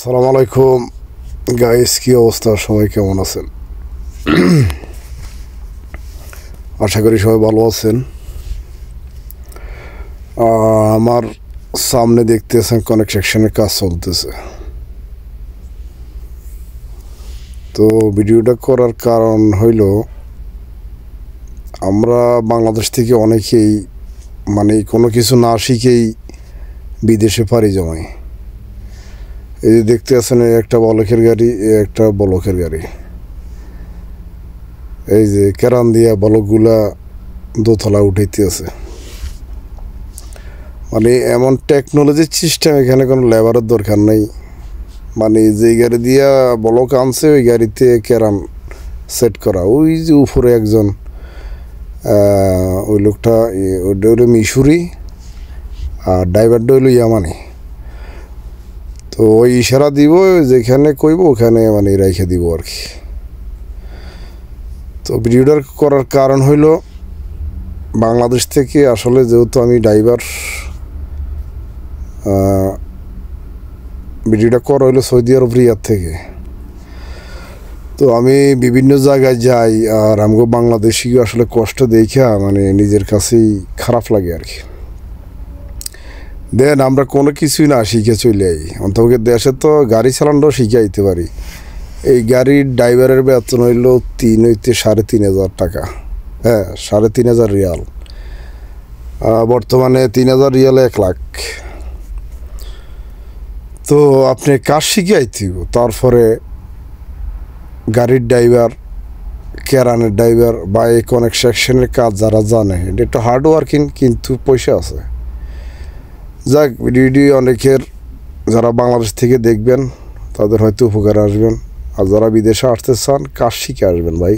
আসসালামু আলাইকুম গাইস, কি অবস্থা? সবাই কেমন আছেন? আশা করি সবাই ভালো আছেন। আমার সামনে দেখতেছেন কনস্ট্রাকশনের কাজ চলতেছে। তো ভিডিওটা করার কারণ হইল, আমরা বাংলাদেশ থেকে অনেকেই কোনো কিছু না শিখেই বিদেশে পাড়ি জমাই। এই যে দেখতে আছেন, একটা বলকের গাড়ি, একটা বলকের গাড়ি। এই যে কেরান দিয়া বলকগুলা দোতলা উঠাইতে আছে। এমন টেকনোলজির সিস্টেম, এখানে কোনো লেবারের দরকার নেই। যে গাড়ি দিয়া বলক আনছে, ওই গাড়িতে কেরান সেট করা। ওই যে উপরে একজন, ওই লোকটা ওইটা হইল মিশরি, আর ড্রাইভারটা হইল ইয়ামানি। তো ওই ইশারা দিব, যেখানে কইব ওখানে রেখে দিব আর কি। তো ভিডিওটা করার কারণ হইল, বাংলাদেশ থেকে আসলে যেহেতু আমি ড্রাইভার, ভিডিওটা করা হইলো সৌদি আরব রিয়াদ থেকে। তো আমি বিভিন্ন জায়গায় যাই, আর আমগো বাংলাদেশি আসলে কষ্ট দেখা নিজের কাছেই খারাপ লাগে আর কি। দেন আমরা কোনো কিছুই না শিখে চলে আই, অন্তত দেশে তো গাড়ি চালানোটাও শিখে আইতে পারি। এই গাড়ির ড্রাইভারের বেতন হইল 3 হইতে 3,500 টাকা। হ্যাঁ, 3,500 রিয়াল। বর্তমানে 3,000 রিয়ালে 1 লাখ। তো আপনি কাজ শিখে আইতে, তারপরে গাড়ির ড্রাইভার, কেরানের ড্রাইভার বা এই কনস্ট্রাকশনের কাজ যারা জানে, এটা একটু হার্ড ওয়ার্কিং, কিন্তু পয়সা আছে। যাক, ভিডিও অনেকের যারা বাংলাদেশ থেকে দেখবেন তাদের হয়তো উপকার আসবেন, আর যারা বিদেশে আসতে চান কাজ শিখে আসবেন ভাই।